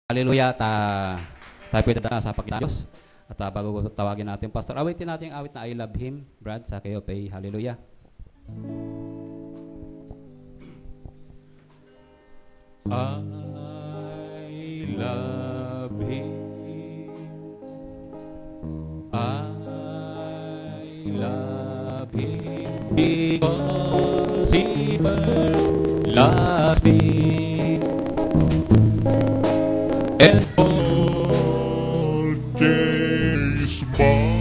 Hallelujah. Tayo po na sa Pagkakos. At bago ko tawagin natin, Pastor, awitin natin ang awit na I Love Him. Brad, sa kayo, pay. Hallelujah. I love Him. I love Him because He first loved me. And all days mine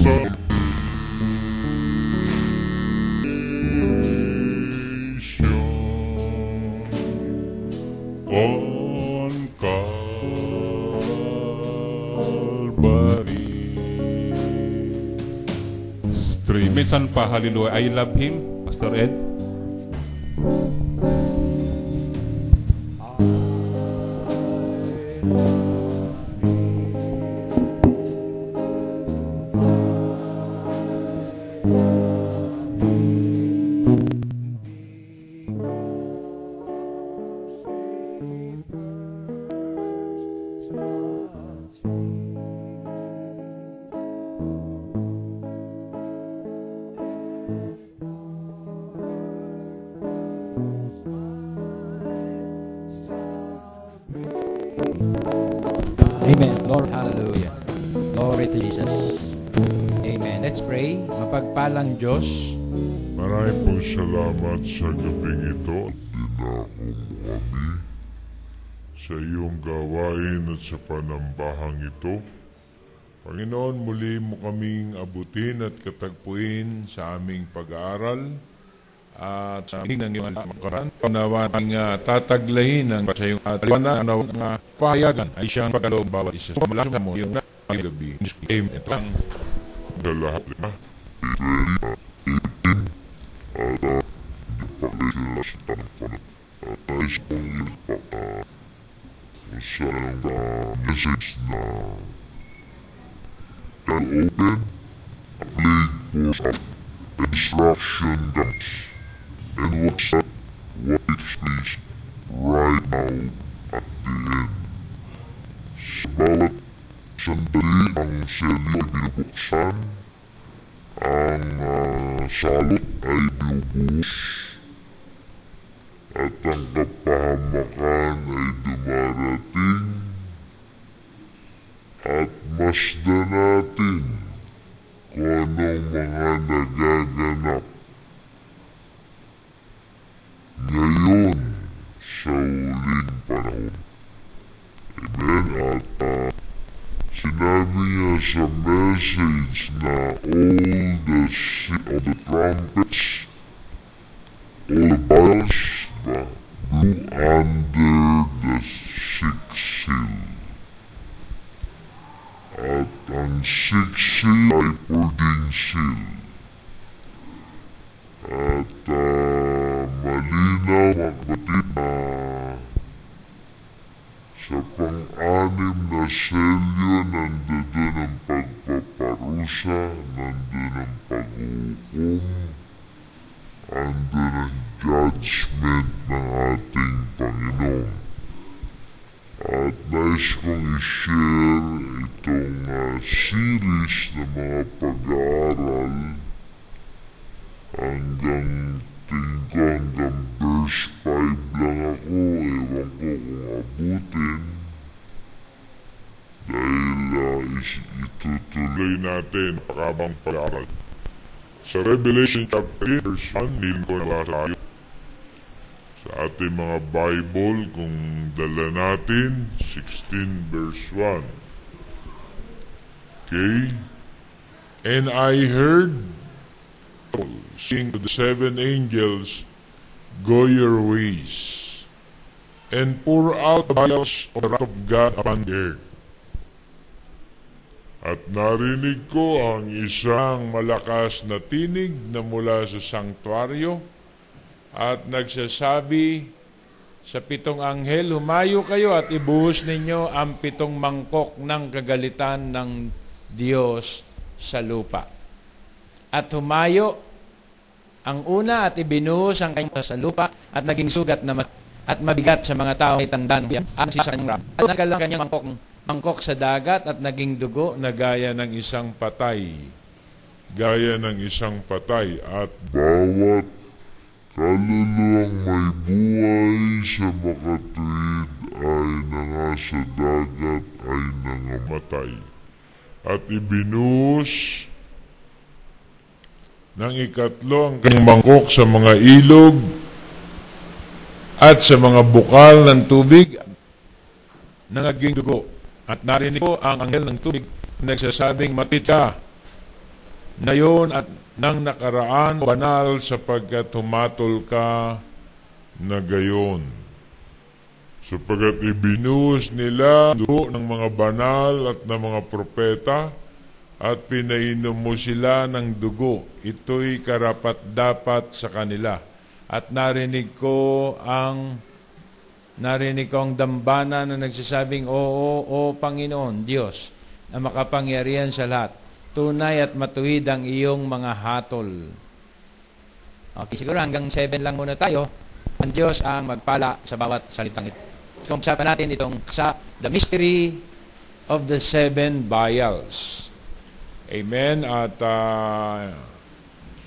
salvation on Calvary. Minsan pa, hallelujah, I love Him, Pastor Ed. Amen. Lord, hallelujah. Glory to Jesus. Amen. Let's pray. Mapagpalang Diyos, Maraming pong salamat sa gabing ito at dinako mo kami sa iyong gawain at sa panambahang ito. Panginoon, muli mo kaming abutin at katagpuin sa aming pag-aaral at sa aming ng iyong makaran. Panawang tataglayin ng sa iyong ataliwan na ng pahayagan ay siyang pagkaloob bawat isa. Mula sa mo yung gabi. Amen. Ito ang lahat na nais kong sa message na can open a plague for instruction guns and what's that what takes place right now at the end. Sa bawat sandali ang selyo ay binubuksan, ang salot ay binubuhos, at ang kapahamakan ay dumarating, at masdan natin kung anong mga nagaganap ngayon sa huling panahon. Amen. At sinabi niya sa message na all the trumpets, all the vials blew under the sixth seal. At ang sixth seal ay 14 seal. At malinaw ang kapatid na sa pang-anim na selyo nandun ang pagpaparusa, nandun ang pag-uhukom, nandun ang judgment ng ating Panginoon. At nais kong i-share itong series na mga pag-aaral hanggang verse 5 lang ako. Ewan ko kung abutin dahil itutuloy natin pakabang pag-aaral. Sa Revelation chapter 8 verse 1, nilin ko na tayo sa ating mga Bible kung dala natin 16 verse 1. Okay? And I heard sing to the seven angels, go your ways, and pour out the vials of the wrath of God upon the earth. At narinig ko ang isang malakas na tinig na mula sa sanktuaryo at nagsasabi sa 7 anghel, humayo kayo at ibuhos ninyo ang 7 mangkok ng kagalitan ng Diyos sa lupa. At humayo ang una at ibinuhos ang kanyang sa lupa at naging sugat na at mabigat sa mga tao ay tandaan ang sa kanyang ram. At nagkalang kanyang mangkok sa dagat at naging dugo na gaya ng isang patay. Gaya ng isang patay at bawat kaluluwang may buhay sa makatuwid ay nangasa dagat ay nangamatay. At ibinuhos ng ikatlo ang kanyang mangkok sa mga ilog at sa mga bukal ng tubig na naging dugo. At narinig ko ang anghel ng tubig nagsasabing, "Matit ka na yun at nang nakaraan banal sapagkat humatol ka na gayon. Sapagkat ibinuhos nila dugo ng mga banal at ng mga propeta at pinainom mo sila ng dugo. Ito'y karapat-dapat sa kanila." At narinig ko ang dambana na nagsasabing, "Oo, Panginoon, Diyos, na makapangyarihan sa lahat. Tunay at matuwid ang iyong mga hatol." Okay, siguro hanggang 7 lang muna tayo. Ang Diyos ang magpala sa bawat salitang ito. So, usapan natin itong the mystery of the 7 vials. Amen. At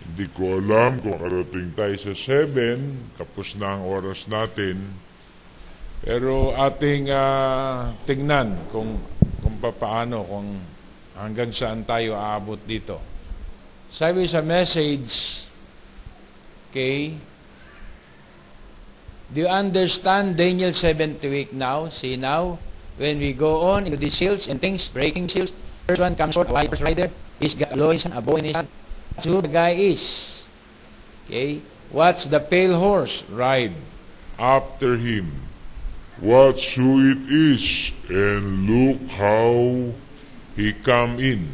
hindi ko alam kung karating tayo sa 7, tapos na ang oras natin. Pero ating tingnan kung paano, kung hanggang saan tayo aabot dito. Sabi sa message, okay, do you understand Daniel 7th week now? See now, when we go on into these seals and things, breaking seals, first one comes forth, a white horse rider, he's got loins and a bow in his hand. That's who the guy is. Okay, what's the pale horse? Ride after him. Watch who it is, and look how he come in.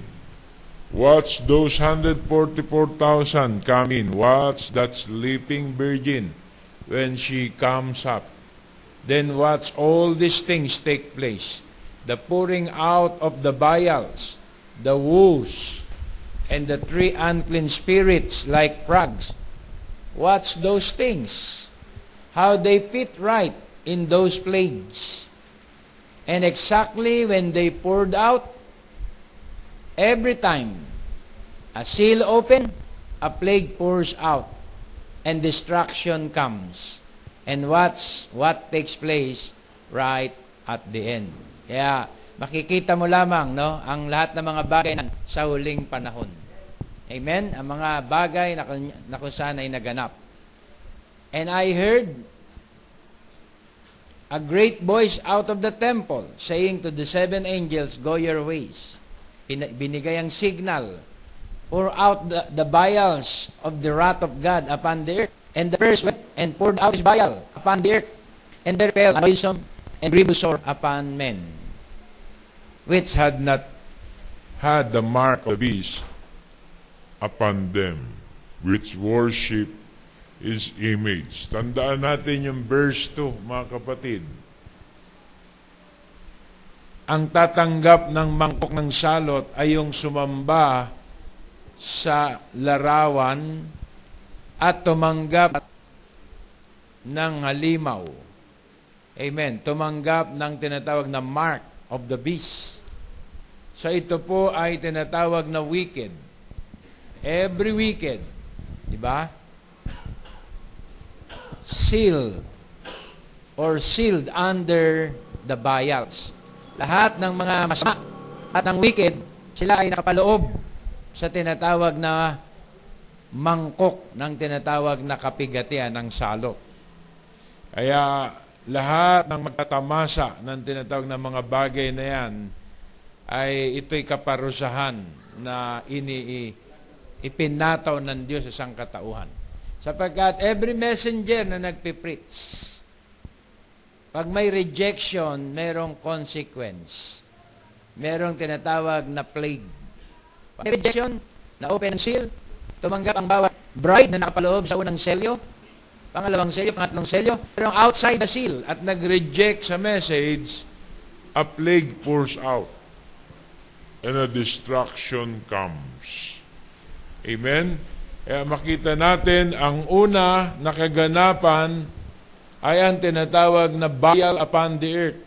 Watch those 144,000 come in. Watch that sleeping virgin when she comes up. Then watch all these things take place. The pouring out of the vials, the woes, and the 3 unclean spirits like frogs. Watch those things, how they fit right in those plagues. And exactly when they poured out, every time a seal open, a plague pours out, and destruction comes. And watch what takes place right at the end. Kaya makikita mo lamang, no, ang lahat ng mga bagay sa huling panahon. Amen? Ang mga bagay na kung saan ay naganap. And I heard a great voice out of the temple saying to the 7 angels, "Go your ways." Binigay ang signal. Pour out the vials of the wrath of God upon the earth. And the first went and poured out his vial upon the earth. And there fell a noisome and grievous sore upon men, which had not had the mark of the beast upon them, which worship his image. Tandaan natin yung verse 2, mga kapatid. Ang tatanggap ng mangkok ng salot ay yung sumamba sa larawan at tumanggap ng halimaw. Amen. Tumanggap ng tinatawag na mark of the beast. So ito po ay tinatawag na wicked. Every wicked, di ba? Sealed or sealed under the vials. Lahat ng mga masama at ng wicked, sila ay nakapaloob sa tinatawag na mangkok ng tinatawag na kapigatian ng salot. Kaya lahat ng magtatamasa ng tinatawag na mga bagay na yan ay ito'y kaparusahan na ipinataw ng Diyos sa sangkatauhan. Sapagkat every messenger na nagpipreach, pag may rejection, merong consequence. Merong tinatawag na plague. Pag may rejection, na open seal, tumanggap ang bawat bride na nakapaloob sa unang selyo, pangalawang selyo, pangatlong selyo, pero outside the seal at nag-reject sa message, a plague pours out and a destruction comes. Amen? Kaya makita natin ang una na kaganapan ay ang tinatawag na bile upon the earth.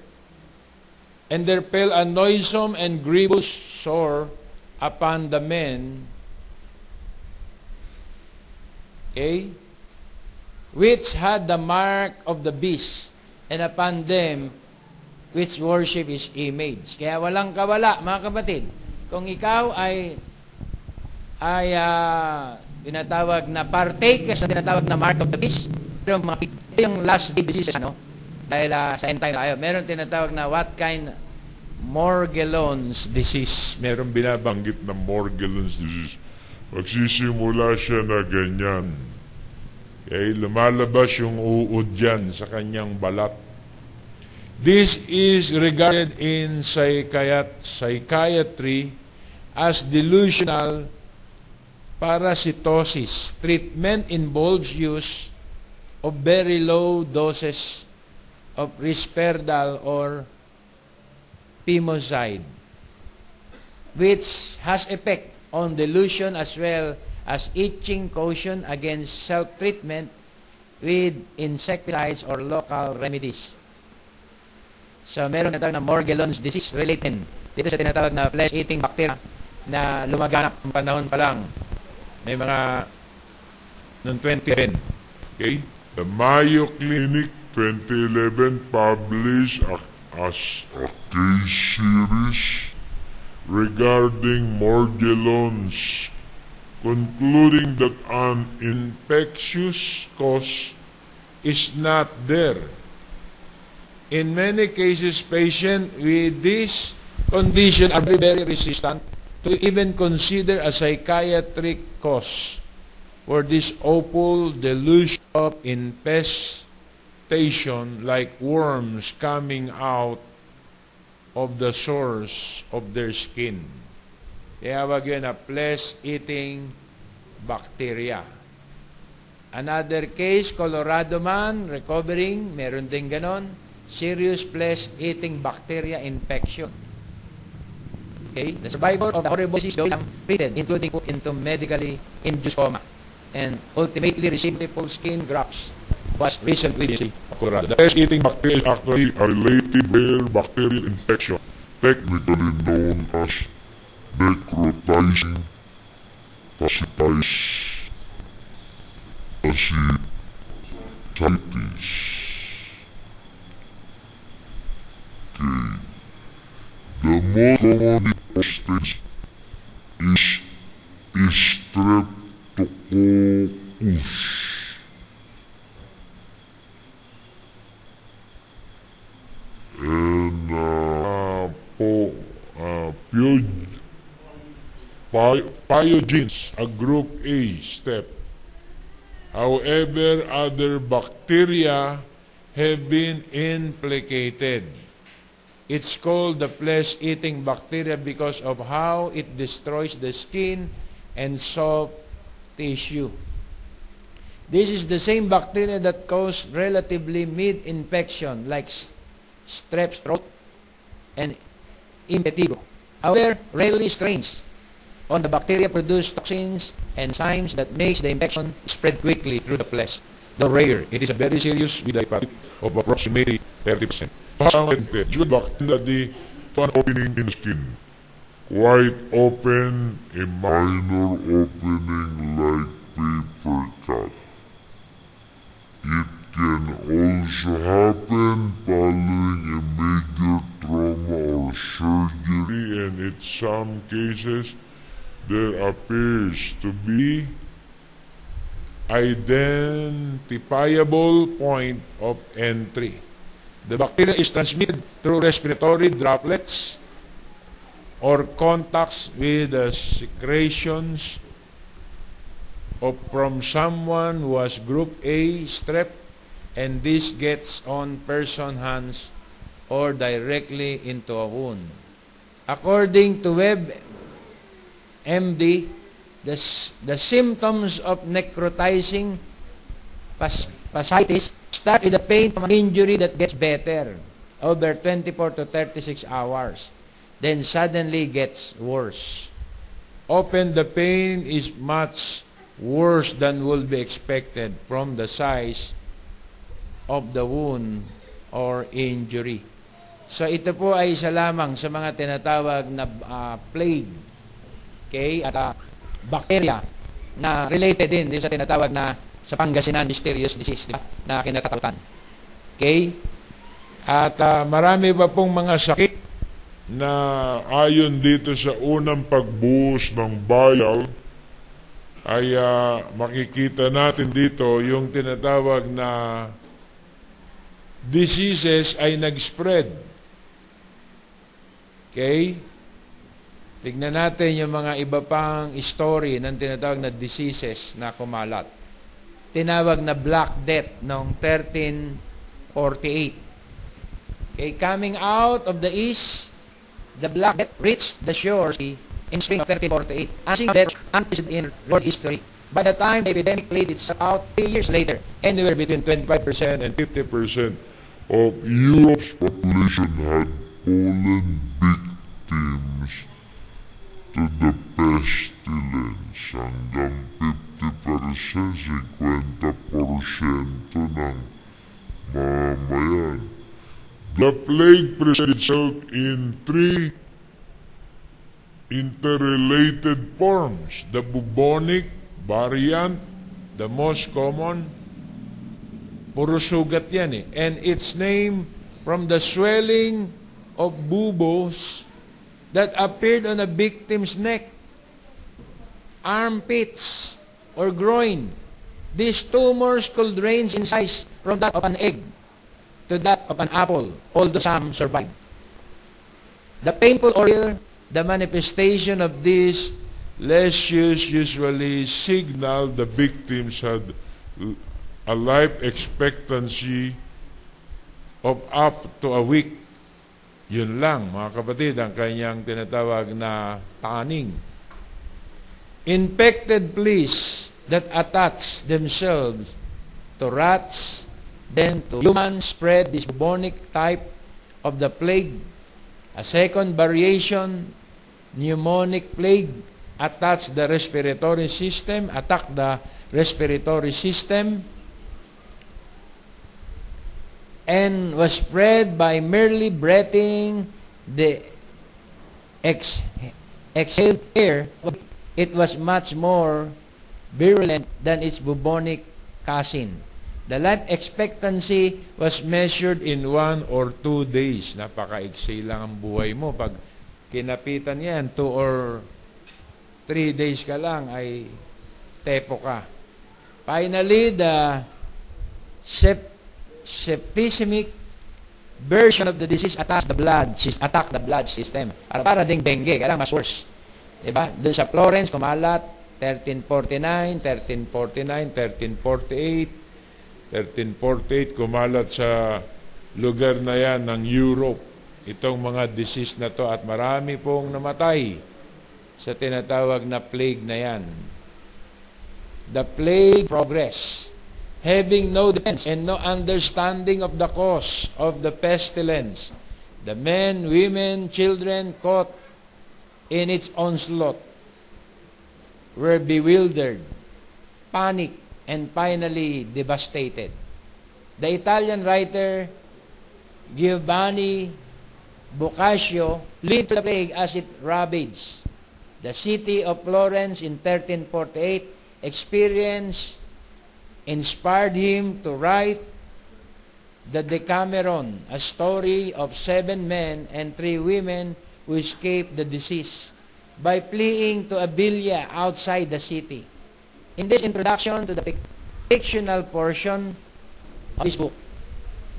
And there fell a noisome and grievous sore upon the men, which had the mark of the beast, and upon them which worship his image. Kaya walang kawala, mga kapatid. Kung ikaw ay tinatawag na partake sa tinatawag na mark of the beast, yung last day diseases, dahil sa end time tayo, meron tinatawag na what kind? Morgellons disease. Meron binabanggit na Morgellons disease. Magsisimula siya na ganyan. Kaya lumalabas yung uod dyan sa kanyang balat. This is regarded in psychiatry as delusional parasitosis. Treatment involves use of very low doses of risperidone or pimozide, which has effect on delusion as well as itching, caution against self-treatment with insecticides or local remedies. So, meron na tawag na Morgellons disease related dito sa tinatawag na flesh-eating bacteria na lumaganap ng panahon pa lang. May mga noong 2010. Okay? The Mayo Clinic 2011 published a case series regarding Morgellons, concluding that an infectious cause is not there. In many cases, patients with this condition are very resistant to even consider a psychiatric cause for this awful delusion of infestation like worms coming out of the source of their skin. Kaya wag yun na flesh-eating bacteria. Another case, Colorado man, recovering, meron din ganon, serious flesh-eating bacteria infection. Okay? The survivor of the horrible disease was treated, including put into medically induced coma, and ultimately received full skin grafts. Was recently in Colorado. The flesh-eating bacteria is actually a related rare bacterial infection, technically known as necrotizing fasciitis. Okay. The most common hostage is Streptococcus. And pyogenes, a group A step. However, other bacteria have been implicated. It's called the flesh-eating bacteria because of how it destroys the skin and soft tissue. This is the same bacteria that cause relatively mild infection like strep throat and impetigo. However, rarely strains on the bacteria produce toxins, enzymes that makes the infection spread quickly through the flesh. Though rare, it is a very serious with a rate of approximately 30%. Good bacteria to an opening in skin. Quite often, a minor opening like paper cut. It can also happen following a major trauma or surgery, and in some cases, there appears to be identifiable point of entry. The bacteria is transmitted through respiratory droplets or contacts with the secretions from someone who has group A strep, and this gets on person's hands or directly into a wound. According to WebMD, the symptoms of necrotizing fasciitis start with the pain from an injury that gets better over 24 to 36 hours, then suddenly gets worse. Often the pain is much worse than would be expected from the size of the wound or injury. So ito po ay isa lamang sa mga tinatawag na plague, okay, at bacteria na related din sa tinatawag na sa Pangasinan mysterious disease, diba? Na kinatatakutan. Okay? At marami pa pong mga sakit na ayon dito sa unang pagbuhos ng vial ay makikita natin dito yung tinatawag na diseases ay nag-spread. Okay? Tignan natin yung mga iba pang story ng tinatawag na diseases na kumalat. Tinawag na Black Death noong 1348. Okay, coming out of the east, the Black Death reached the shores in spring of 1348. As death unprecedented in world history. By the time the epidemic played itself out 3 years later, anywhere between 25% and 50% of Europe's population had fallen victims to the pestilence. Hanggang 50%, 50% ng mamayan. The plague presented itself in 3 interrelated forms. The bubonic variant, the most common, puro sugat yan eh. And its name from the swelling of buboes that appeared on a victim's neck, armpits, or groin. These tumors could range in size from that of an egg to that of an apple, although some survived. The painful ordeal, the manifestation of these lesions usually signal the victims had a life expectancy of up to a week. Yun lang, mga kapatid, ang kanyang tinatawag na taning. Infected fleas that attach themselves to rats, then to humans, spread this bubonic type of the plague. A second variation, pneumonic plague, attack the respiratory system, and was spread by merely breathing the exhaled air. It was much more virulent than its bubonic cousin. The life expectancy was measured in 1 or 2 days. Napaka-iksi lang ang buhay mo. Pag kinapitan yan, 2 or 3 days ka lang, ay tepo ka. Finally, the septicemic version of the disease attack the blood system. Para ding dengue, kaya mas worse. Diba? Doon sa Florence, kumalat, 1349, 1348, kumalat sa lugar na yan ng Europe. Itong mga disease na to at marami pong namatay sa tinatawag na plague na yan. The plague progress, having no defense and no understanding of the cause of the pestilence, the men, women, children caught in its onslaught were bewildered, panicked, and finally devastated. The Italian writer Giovanni Boccaccio lived the plague as it ravaged the city of Florence in 1348. Experience inspired him to write the Decameron, a story of 7 men and 3 women who escaped the disease by fleeing to a villa outside the city. In this introduction to the fictional portion of this book,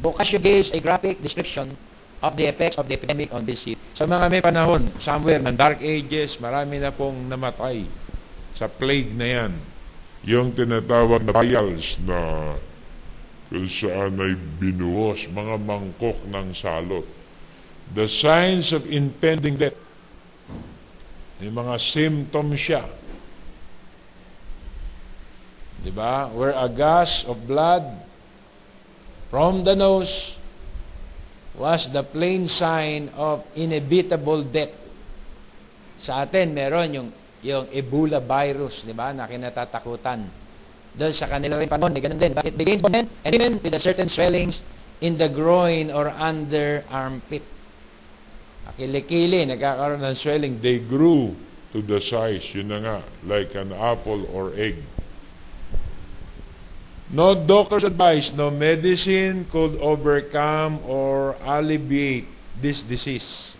Boccaccio gives a graphic description of the effects of the epidemic on this city. Sa mga may panahon, somewhere ng Dark Ages, marami na pong namatay sa plague na yan. Yung tinatawag na vials na kung saan ay binuhos, mga mangkok ng salot. The signs of impending death. May mga symptoms siya. Diba? Where a gush of blood from the nose was the plain sign of inevitable death. Sa atin, meron yung Ebola virus, di ba, na kinatatakutan. Doon sa kanila rin panahon, ganun din. But it begins for men and women with a certain swellings in the groin or under armpit. Kilikili, nagkakaroon ng swelling. They grew to the size, yun na nga, like an apple or egg. No doctor's advice, no medicine could overcome or alleviate this disease.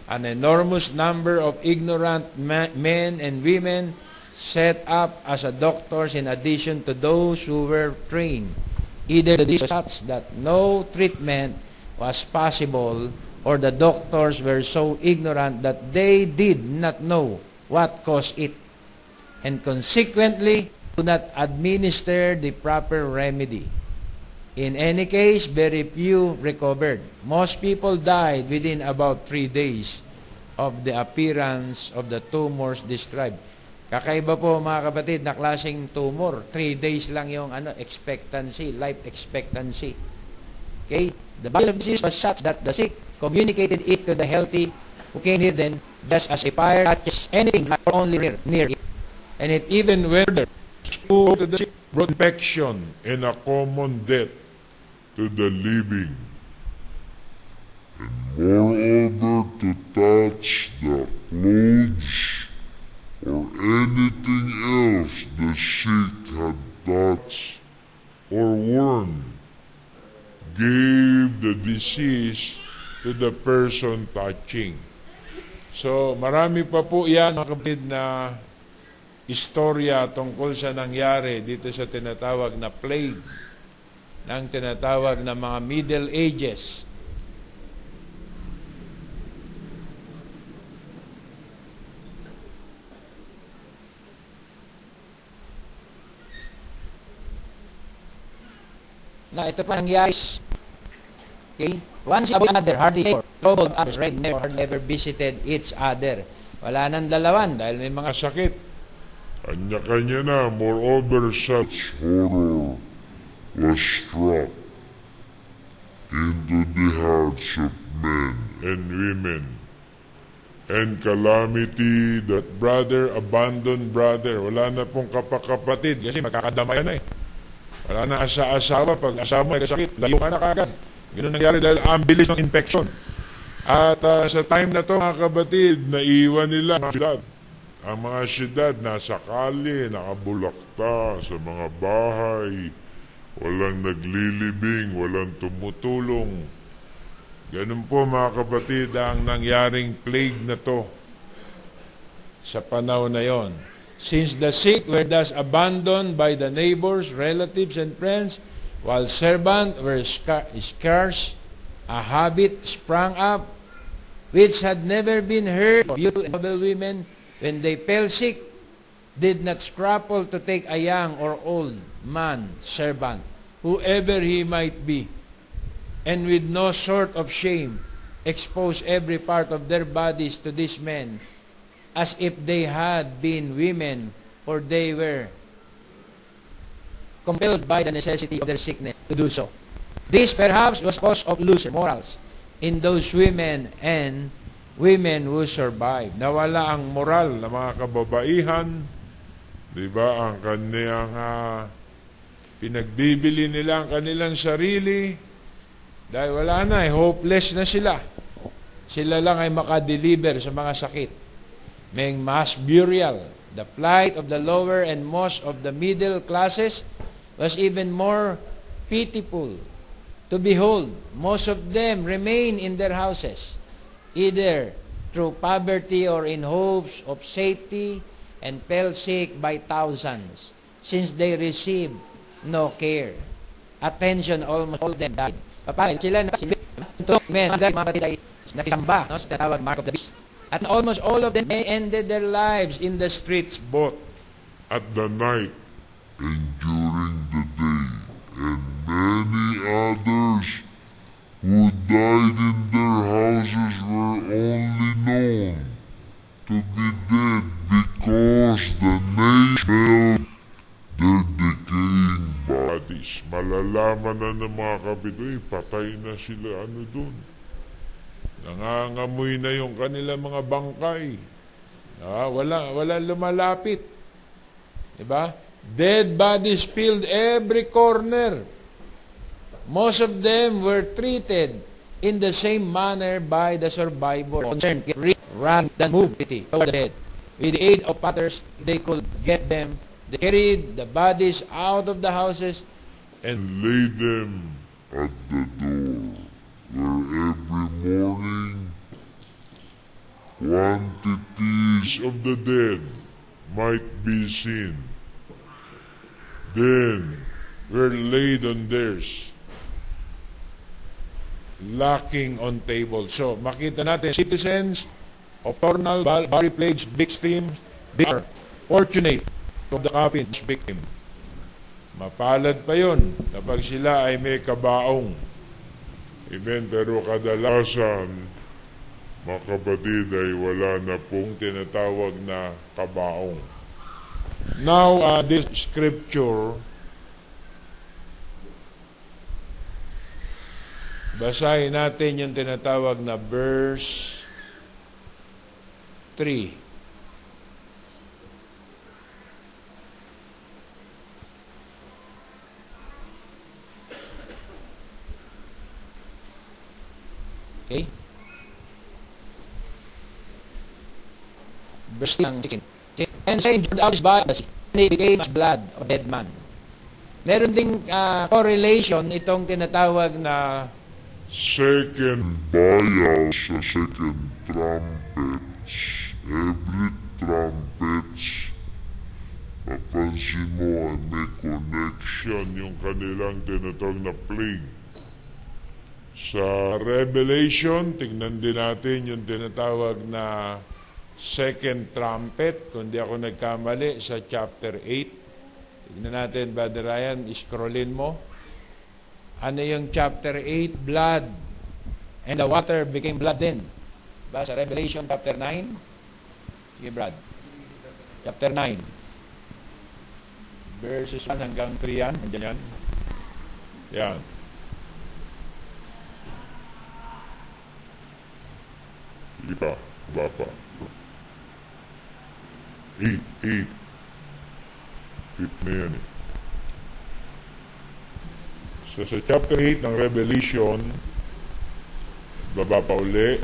An enormous number of ignorant men and women set up as a doctors in addition to those who were trained. Either the disease was such that no treatment was possible, or the doctors were so ignorant that they did not know what caused it, and consequently do not administer the proper remedy. In any case, very few recovered. Most people died within about 3 days of the appearance of the tumors described. Kakaiba po mga kapatid na klaseng tumor. 3 days lang yung expectancy, life expectancy. Okay? The body of disease was such that the sick communicated it to the healthy who came near them, just as a fire touches anything or only near it. And it even went further. To the sick brought infection and a common death to the living. And moreover, to touch the clothes or anything else the sick had touched or worn gave the disease to the person touching. So, marami pa po yan, mga kapatid, na istorya tungkol sa nangyari dito sa tinatawag na plague, ng tinatawag na mga Middle Ages. Na ito pa nangyari. Okay? Once about another, hardly ever troubled others, right? Never, hardly ever visited each other. Wala nang dalawan dahil may mga Sakit. Kanya-kanya na, moreover such horror was struck into the hearts of men and women, and calamity that brother abandoned brother. Wala na pong kapakapatid kasi magkakadamayan na eh. Wala na asa-asawa. Pag asawa mo ay kasakit, layo ka na kagad. Ganun nangyari dahil ang bilis ng infection. At sa time na to, mga kapatid, naiwan nila ang syudad. Ang mga syudad nasa kalye, nakabulakta sa mga bahay. Walang naglilibing, walang tumutulong. Ganun po, mga kapatid, ang nangyaring plague na to sa panahon na yon. Since the sick were thus abandoned by the neighbors, relatives, and friends, while servants were scarce, a habit sprang up which had never been heard of. You noble women, when they fell sick, did not scruple to take a young or old man servant, whoever he might be, and with no sort of shame expose every part of their bodies to these men, as if they had been women, for they were compelled by the necessity of their sickness to do so. This perhaps was cause of looser morals in those women and women who survived. Nawala ang moral ng mga kababaihan, di ba? Ang kaniyang pinagbibili nila ang kanilang sarili dahil wala na, hopeless na sila. Sila lang ay makadeliver sa mga sakit. May mass burial. The plight of the lower and most of the middle classes was even more pitiful to behold. Most of them remain in their houses, either through poverty or in hopes of safety, and fell sick by thousands, since they received no care. Attention, almost all of them died. Papayal sila na men, nakisamba, no? Sa tinatawag mark of the beast. At almost all of them ended their lives in the streets, both at the night and during the day, and many others who died in their houses were only known to be dead because the nation smelled their decaying bodies. Malalaman na ng mga kapitoy, patay na sila doon. Nangangamoy na yung kanila mga bangkay. Wala lumalapit. Diba? Dead bodies filled every corner. Most of them were treated in the same manner by the survivor. Concerned, ran and moved toward the dead. With the aid of patters, they could get them. They carried the bodies out of the houses and laid them at the door, where every morning quantities of the dead might be seen. Then were laid on theirs, lacking on tables. So, makita natin, citizens of Tornal, Bari Plague's victims, they are fortunate of the coffins victim. Mapalad pa yun kapag sila ay may kabaong. Amen. Pero kadalasan, mga kapatid, ay wala na pong tinatawag na kabaong. Now, this scripture, basahin natin yung tinatawag na verse 3. Okay? Verse 3. And Saint George out his body, and it became as blood of dead man. Meron ding correlation itong tinatawag na second bayaw sa second trumpets. Every trumpets, papansin mo ay may connection yung kanilang tinatawag na plague. Sa Revelation, tignan din natin yung tinatawag na second trumpet, kung di ako nagkamali, sa chapter 8. Tignan natin, Brother Ryan, scrollin mo. Ano yung chapter 8? Blood. And the water became blood then. Ba, sa Revelation chapter 9? Sige, Brad. Chapter 9. Verses 1 hanggang 3 yan. Nandiyan yan. Yan. Iba, baba. 8 na yan eh. So, sa chapter 8 ng Revelation, baba pa uli,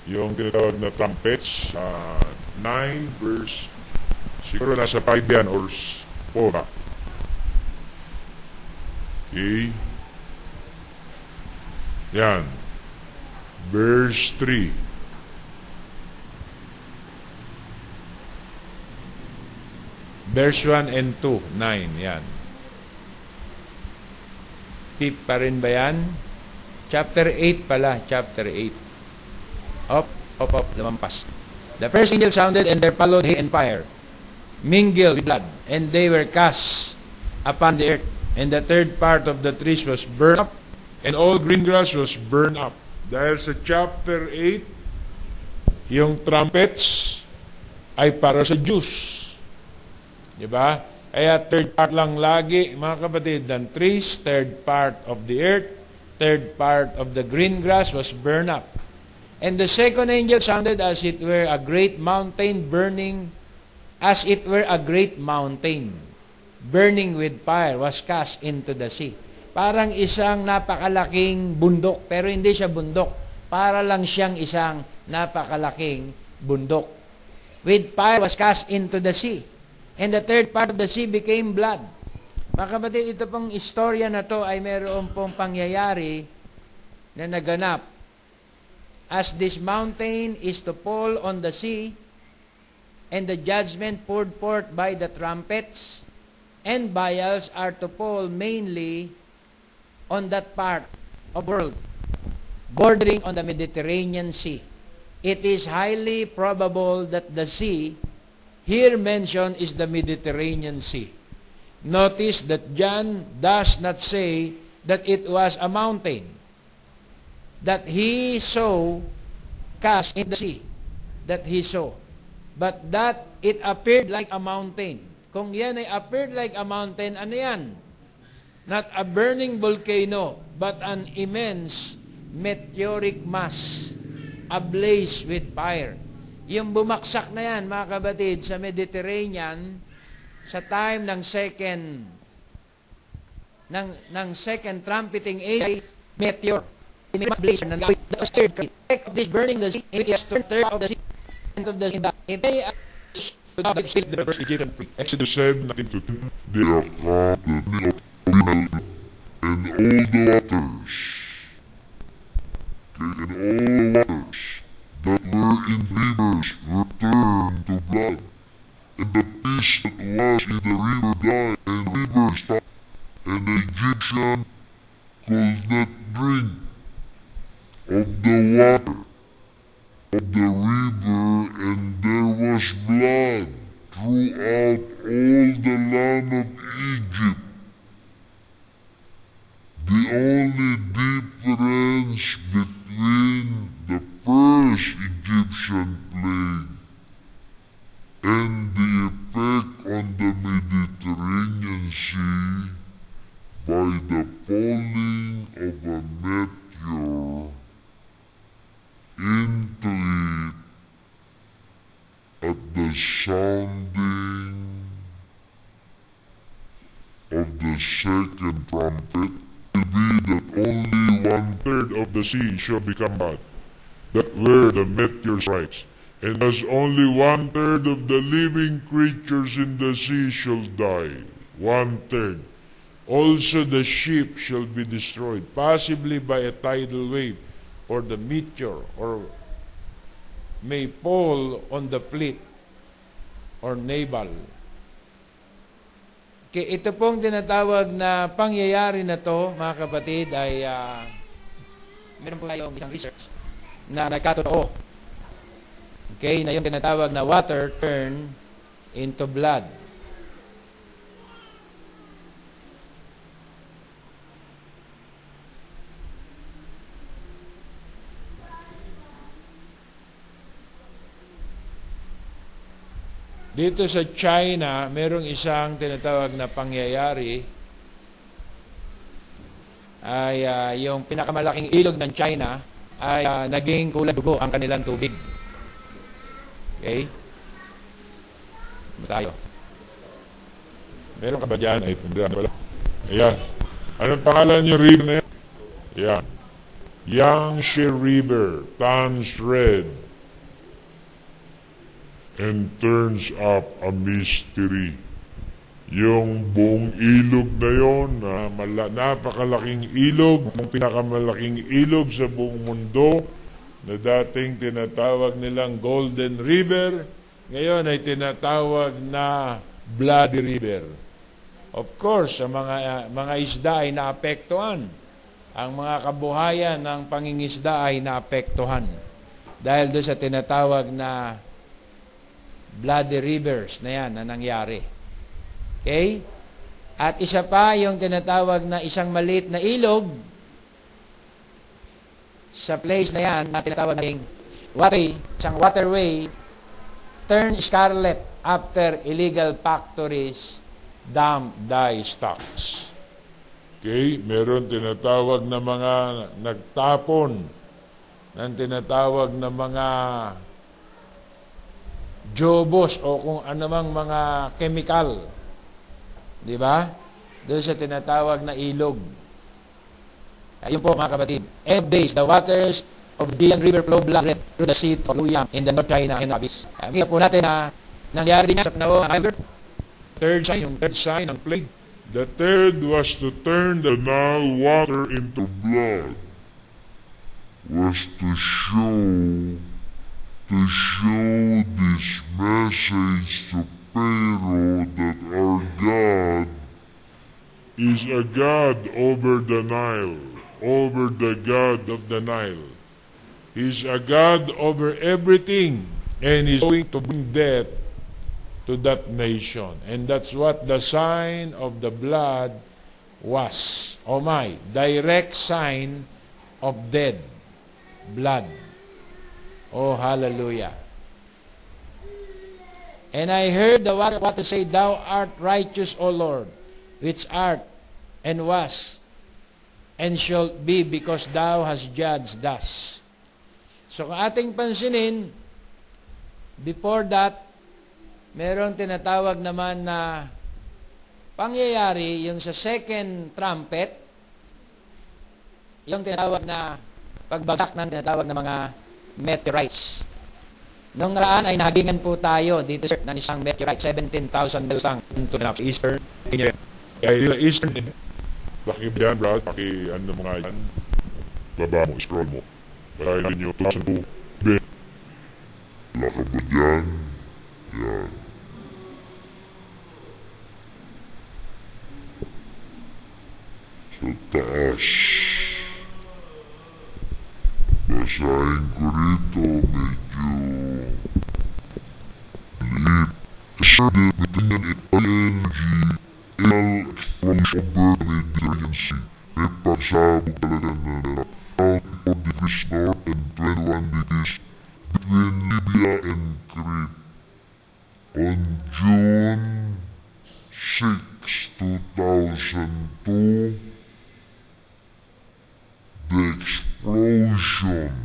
yung tinatawag na trumpets, 9 verse, siguro nasa 5 yan or 4. Okay. Yan. Verse 3. Verse 1 and 2, 9, yan. Tip pa rin ba yan? Chapter 8 pala, chapter 8. Up, lumampas. The first angel sounded, and there followed hail and fire, mingled with blood, and they were cast upon the earth. And the third part of the trees was burned up, and all green grass was burned up. Dahil sa chapter 8, yung trumpets ay para sa Jews. Diba? Kaya third part lang lagi, mga kapatid, ng trees, third part of the earth, third part of the green grass was burned up. And the second angel sounded as it were a great mountain burning, as it were a great mountain, burning with fire, was cast into the sea. Parang isang napakalaking bundok, pero hindi siya bundok. Para lang siyang isang napakalaking bundok. With fire was cast into the sea. And the third part of the sea became blood. Mga kapatid, ito pong istorya na to ay meron pong pangyayari na naganap. As this mountain is to fall on the sea, and the judgment poured forth by the trumpets and vials are to fall mainly on that part of the world bordering on the Mediterranean Sea. It is highly probable that the sea here mentioned is the Mediterranean Sea. Notice that John does not say that it was a mountain that he saw cast in the sea, that he saw, but that it appeared like a mountain. Kung yan ay appeared like a mountain, ano yan? Not a burning volcano, but an immense meteoric mass ablaze with fire. Yung bumaksak na yan, mga kabatid, sa Mediterranean, sa time ng second trumpeting age meteor. In the blaze ng the third of this burning the sea, it is third of the sea, and of the sea. If they are Exodus 7:19-20. They are called the meal of and all the waters. Okay, and all the waters that were in rivers were turned to blood, and the fish that was in the river died, and the river stopped, and the Egyptian could not drink of the water of the river, and there was blood throughout all the land of Egypt. The only difference between the first Egyptian plague and the effect on the Mediterranean Sea by the falling of a meteor into it at the sounding of the second trumpet will be that only 1/3 of the sea shall become blood, that where the meteor strikes, and thus only 1/3 of the living creatures in the sea shall die. 1/3. Also the ship shall be destroyed, possibly by a tidal wave, or the meteor, or may fall on the fleet or naval. Okay, ito pong tinatawag na pangyayari na to, mga kapatid, ay meron po tayong isang research na nagkatotoo. Okay, na yung tinatawag na water turn into blood. Dito sa China, merong isang tinatawag na pangyayari ay yung pinakamalaking ilog ng China ay naging kulay dugo ang kanilang tubig. Okay? Tayo. Meron ka ba dyan? Ay, hindi na wala. Ayan. Anong pangalan yung river na yan? Ayan. Yangtze River turns red and turns up a mystery. Yung buong ilog na yon, napakalaking ilog, ang pinakamalaking ilog sa buong mundo, na dating tinatawag nilang Golden River, ngayon ay tinatawag na Bloody River. Of course, sa mga isda ay naapektuhan. Ang mga kabuhayan ng pangingisda ay naapektuhan. Dahil doon sa tinatawag na bloody rivers na yan na nangyari. Okay? At isa pa yung tinatawag na isang maliit na ilog sa place na yan na tinatawag na isang waterway turn scarlet after illegal factories dump dye stocks. Okay? Meron tinatawag na mga nagtapon ng tinatawag na mga jobos o kung anumang mga chemical. Di ba? Doon sa tinatawag na ilog. Ayun po mga kapatid. Every days, the waters of the river flow blood red through the sea of Luyang in the North China and Abyss. Kita po natin na nangyari din sa panahon ng third sign, yung third sign ng plague. The third was to turn the Nile water into blood, Was to show this message to Pharaoh that our God is a God over the Nile, over the God of the Nile. He's a God over everything, and He's going to bring death to that nation. And that's what the sign of the blood was. Oh my, direct sign of dead blood. Oh, hallelujah. And I heard the water say, Thou art righteous, O Lord, which art and was and shalt be, because Thou hast judged thus. So kung ating pansinin, before that, Merong tinatawag naman na pangyayari yung sa second trumpet, yung tinatawag na pagbagsak ng tinatawag na mga meteorites. Noong naraan ay nahagingan po tayo dito sir ng isang meteorite, 17,000 miles Ito na sa Eastern. Kaya Eastern din. Pakibihan, Brad. Ano mga yan. Baba mo, scroll mo. Kaya yun yung 2002. Ben. Wala ka ba dyan? Yan. Sa taas. Basahin ko rito, medyo liit. Kasi between energy, explosion over resiliency. May pagsabog talaga na 4 degrees north and 21 degrees between Libya and Crete. On June 6, 2002, the explosion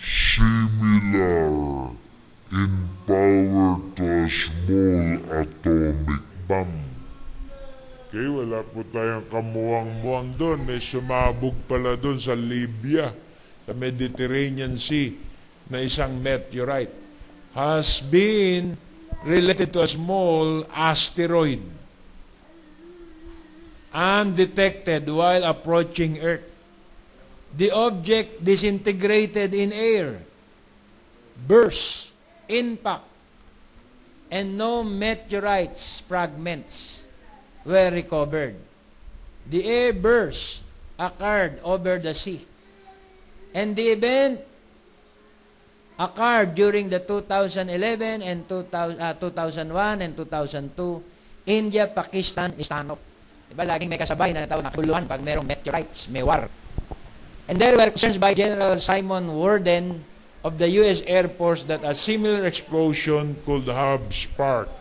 similar in power to a small atomic bomb. Okay, wala po tayong kamuwang-muwang doon. May sumabog pala doon sa Libya, sa Mediterranean Sea, na isang meteorite. Has been related to a small asteroid. Undetected while approaching Earth. The object disintegrated in air, burst, impact, and no meteorites fragments were recovered. The air burst occurred over the sea. And the event occurred during the 2011 and 2001 and 2002 India, Pakistan standoff. Diba, laging may kasabay na natawag na kaguluhan pag merong meteorites, may war. And there were concerns by General Simon Worden of the U.S. Air Force that a similar explosion could have sparked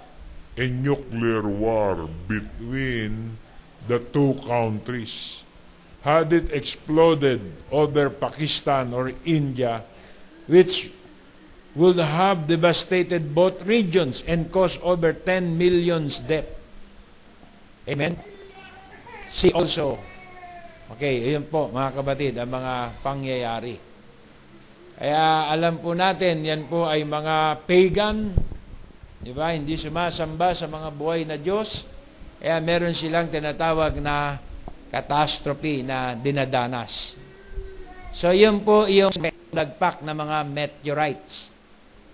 a nuclear war between the two countries. Had it exploded over Pakistan or India, which would have devastated both regions and caused over 10 million deaths. Amen? See also, okay, yun po mga kabatid, ang mga pangyayari. Kaya alam po natin, yan po ay mga pagan, di ba? Hindi sumasamba sa mga buhay na Diyos. Kaya meron silang tinatawag na catastrophe na dinadanas. So yun po yung nagpak na mga meteorites.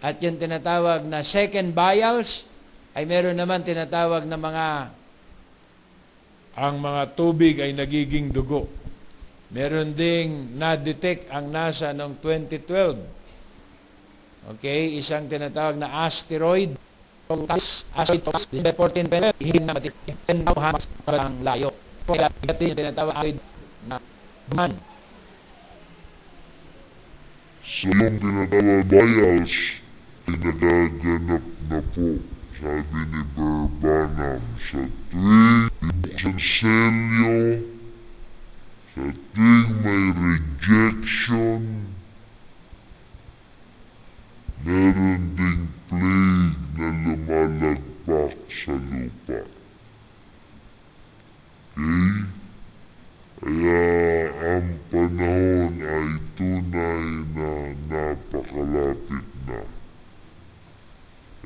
At yung tinatawag na second vials, ay meron naman tinatawag na ang mga tubig ay nagiging dugo. Meron ding na-detect ang NASA noong 2012. Okay, isang tinatawag na asteroid. Asteroid 14 hindi na hamas ang layo. Kaya yung tinatawag asteroid na man. So yung tinatawag bias, pinagaganap na po, sabi ni Barbanam, sa tuwing ibuksan selyo, sa tuwing may rejection, meron ding plague na lumalagpak sa lupa. Okay? Kaya ang panahon ay tunay na napakalapit na.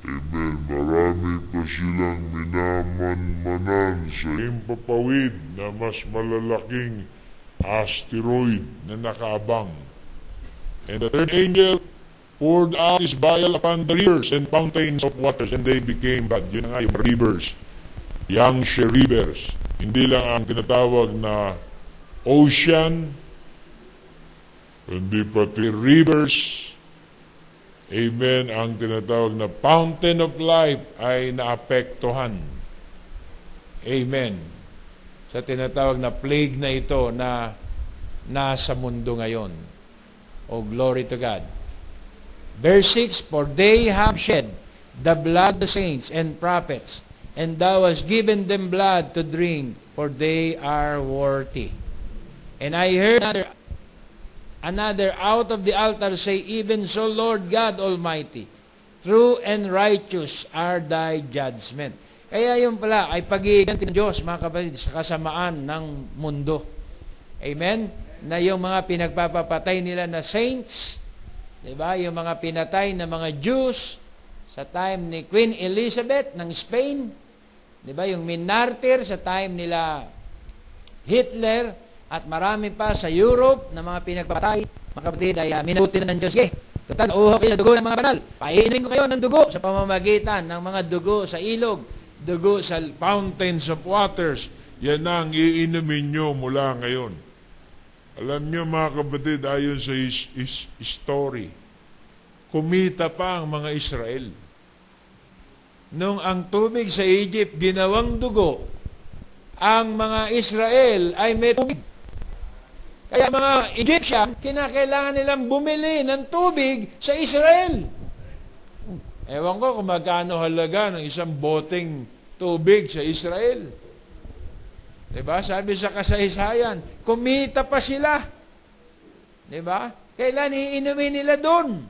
Amen. Marami pa silang minamanmanan sa impapawid na mas malalaking asteroid na nakaabang. And the third angel poured out his vial upon the rivers and fountains of waters, and they became blood. Yun nga yung rivers, Yangtze rivers. Hindi lang ang tinatawag na ocean, hindi pati rivers. Amen. Ang tinatawag na fountain of life ay naapektuhan. Amen. Sa tinatawag na plague na ito na nasa mundo ngayon. Oh, glory to God. Verse 6, for they have shed the blood of the saints and prophets, and thou hast given them blood to drink, for they are worthy. And I heard another out of the altar say, even so, Lord God Almighty, True and righteous are thy judgment. Kaya yun pala ay pag-iiganti ng Diyos, mga kapatid, sa kasamaan ng mundo. Amen? Na yung mga pinagpapapatay nila na saints, diba? Yung mga pinatay na mga Jews sa time ni Queen Elizabeth ng Spain, diba? Yung minartir sa time nila Hitler at marami pa sa Europe na mga pinagpapatay, mga kapatid, ay minabuti na ng Diyos. Sige, total, uuho kayo sa dugo ng mga banal. Painumin ko kayo ng dugo sa pamamagitan ng mga dugo sa ilog, dugo sa Fountains of waters, yan ang iinumin nyo mula ngayon. Alam nyo mga kapatid, ayon sa story, kumita pa ang mga Israel. Nung ang tubig sa Egypt ginawang dugo, ang mga Israel ay may tubig. Kaya mga Egyptian, kinakailangan nilang bumili ng tubig sa Israel. Ewan ko kung magkano halaga ng isang boteng tubig sa Israel. Diba? Sabi sa kasaysayan, kumita pa sila. Diba? Kailan iinumin nila doon?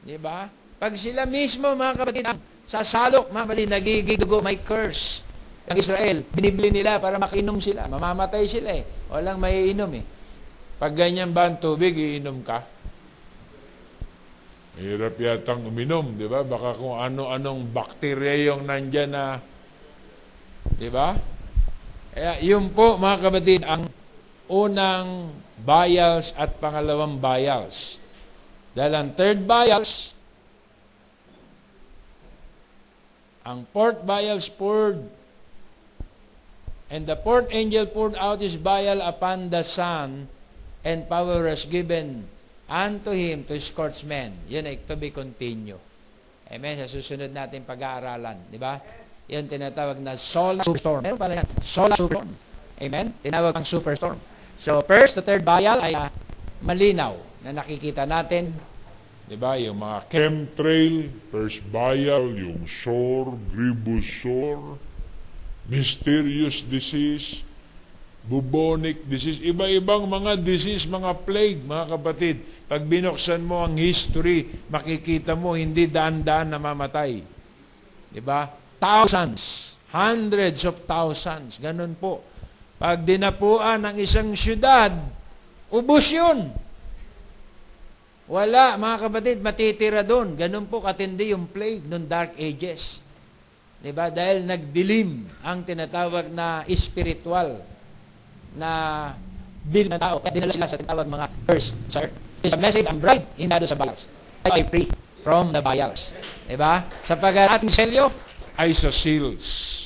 Diba? Pag sila mismo, mga kapatid, sasalok, mga kapatid, nagiging dugo, may curse. Ang Israel, binibili nila para makinom sila. Mamamatay sila eh. Walang maiinom eh. Pag ganyan ba ang tubig, iinom ka? Mahirap yatang uminom, di ba? Baka kung ano-anong bakterya yung nandyan na, di ba? Kaya yun po, mga kapatid, ang unang vials at pangalawang vials. Dahil ang third vials, ang fourth vials poured, and the fourth angel poured out his vial upon the sun, and power was given unto him to scorch men. Yun ay to be continue. Amen? Sa susunod natin pag-aaralan. Di ba? Yun tinatawag na solar superstorm. Meron pala yan. Solar superstorm. Amen? Tinawag ang superstorm. So, first, the third vial ay malinaw na nakikita natin. Di ba? Yung mga chemtrail, first vial, yung sore, grievous sore, mysterious disease, bubonic disease, iba-ibang mga disease, mga plague, mga kapatid. Pag binuksan mo ang history, makikita mo hindi daan-daan na mamatay. Diba? Thousands, hundreds of thousands, ganun po. Pag dinapuan ng isang syudad, ubos yun. Wala, mga kapatid, matitira doon. Ganun po katindi yung plague noong Dark Ages. Diba? Dahil nagdilim ang tinatawag na spiritual na bil na tao. Kaya dinala sila sa tinatawag mga curse. Sir, it's a message ang bride, hinado sa vials. I pray from the vials. Diba? Sapagkat ating selyo ay sa seals.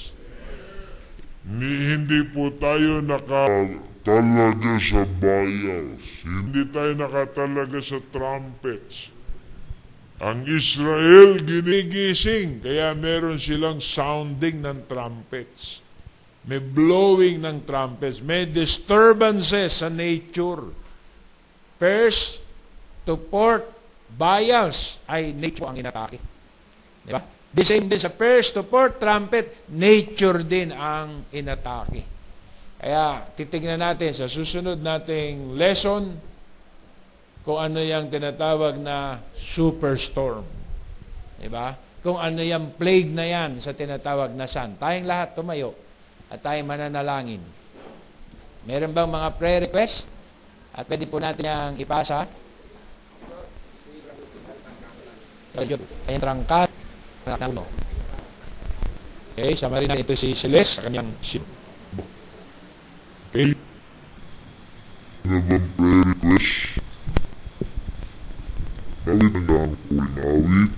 Hindi po tayo nakatalaga sa vials. Hindi tayo nakatalaga sa trumpets. Ang Israel ginigising, kaya meron silang sounding ng trumpets. May blowing ng trumpets. May disturbances sa nature. First, to fourth vials ay nature ang inatake. Diba? The same din sa first to fourth trumpet, nature din ang inatake. Kaya titignan natin sa susunod nating lesson kung ano yung tinatawag na superstorm. Diba? Kung ano yung plague na yan sa tinatawag na sun. Tayong lahat tumayo at tayong mananalangin. Meron bang mga prayer request? At pwede po natin yung ipasa. Kayong trangkat. Okay, sama rin natin ito si Celeste sa kanyang ship. Okay. Ano bang prayer request? Awit ang daan po rin awit.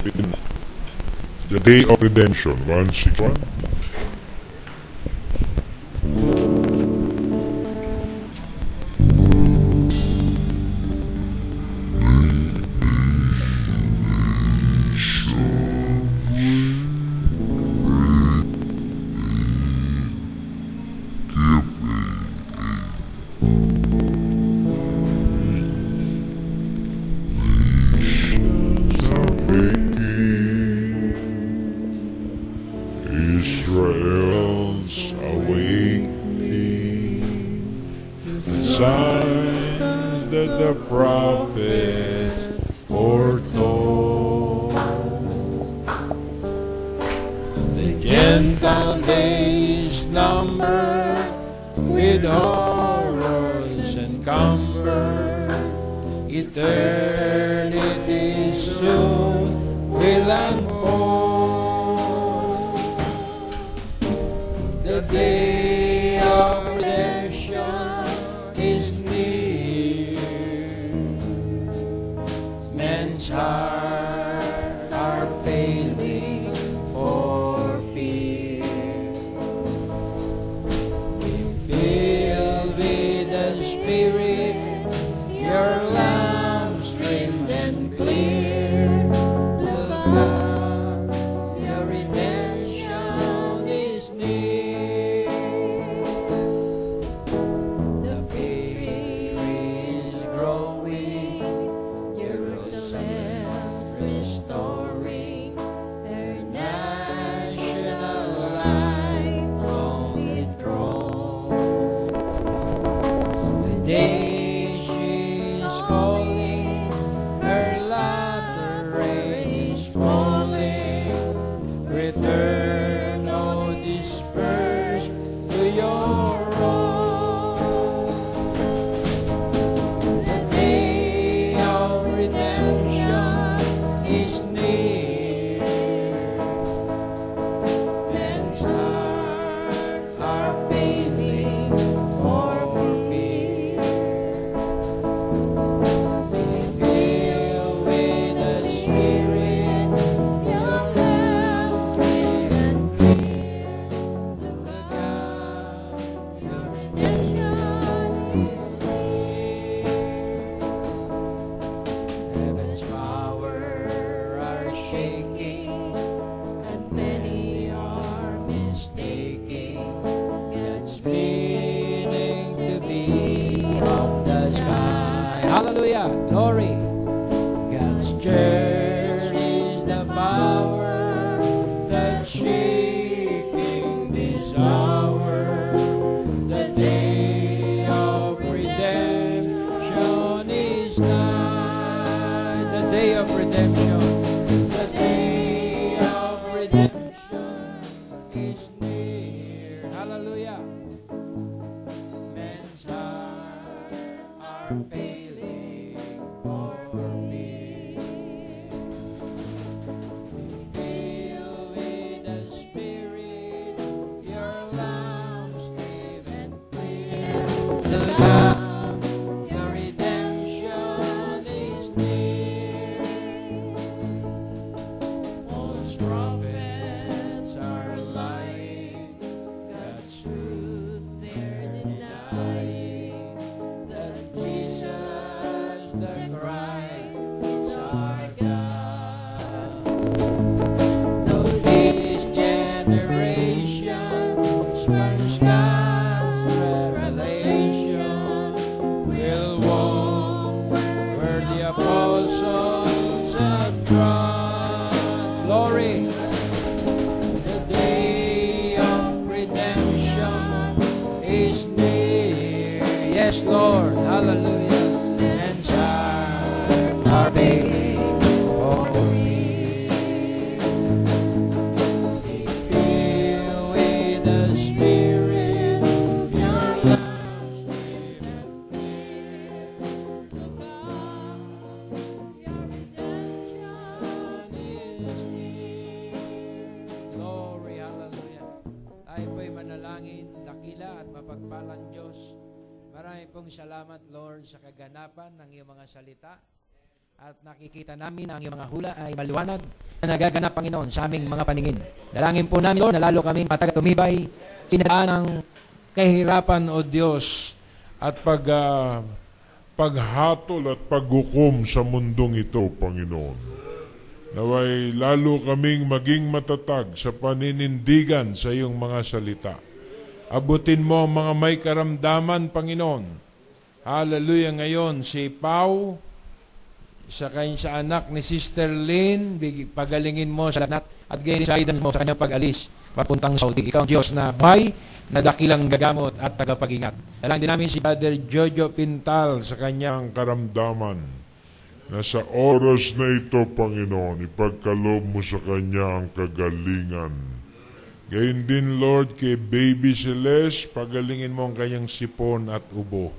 The Day of Redemption, 161. Israel's awakening, the signs that the prophets foretold. The Gentile days numbered with horrors encumbered, eternity soon will unfold. The day of redemption is near. Men's hearts are failing for fear. Be filled with the Spirit, your lamp streamed and clear. Look up, your redemption is near. Hallelujah. Glory. God's church is the power that's shaking this hour. The day of redemption is nigh. The day of redemption. The day of redemption is near. Hallelujah. Men's hearts are failing for me. Filled with the Spirit, your lamp stream and clear. Look up, your redemption is near. False prophets are lying, God's truth they're denying. That Jesus the Christ is our God. Though this generation spurns God's revelation, will walk where the apostles have trod. Glory. The day of redemption is near. Yes, Lord. Hallelujah. And hearts are beating for me. Be filled with the Spirit, your love stream and clear. Look up, your redemption is near. Glory, hallelujah. Tayo po'y manalangin, dakila at mapagpalang Diyos. Marami pong salamat, Lord, sa kaganapan ng iyong mga salita. at nakikita namin ang iyong mga hula ay maliwanag na nagaganap, Panginoon, sa aming mga paningin. Dalangin po namin, Lord, na lalo kaming tumibay, tinadaan ng kahirapan, O Diyos, at paghatol at paghukom sa mundong ito, Panginoon. Naway lalo kaming maging matatag sa paninindigan sa iyong mga salita. Abutin mo ang mga may karamdaman, Panginoon. Hallelujah. Ngayon, si Pau, sa anak ni Sister Lynn, pagalingin mo sa lahat at gayon sa guidance mo sa kanyang pag-alis papuntang Saudi. Ikaw ang Diyos na buhay, na dakilang gagamot at tagapag-ingat. Dalang din namin si Brother Jojo Pintal sa kanyang karamdaman. Na sa oras na ito, Panginoon, ipagkaloob mo sa kanya ang kagalingan. Gayon din, Lord, kay Baby Celeste, pagalingin mo ang kanyang sipon at ubo.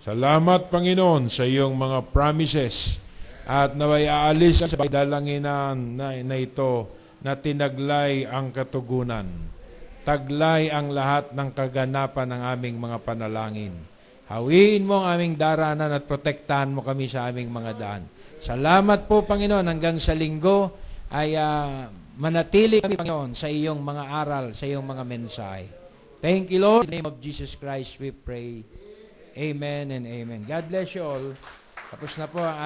Salamat, Panginoon, sa iyong mga promises. At naway aalis sa pagdalanginan na ito na tinaglay ang katugunan. Taglay ang lahat ng kaganapan ng aming mga panalangin. Hawiin mo ang aming daranan at protektahan mo kami sa aming mga daan. Salamat po, Panginoon, hanggang sa linggo ay manatili kami, Panginoon, sa iyong mga aral, sa iyong mga mensahe. Thank you, Lord. In the name of Jesus Christ we pray. Amen and amen. God bless you all. Tapos na po ang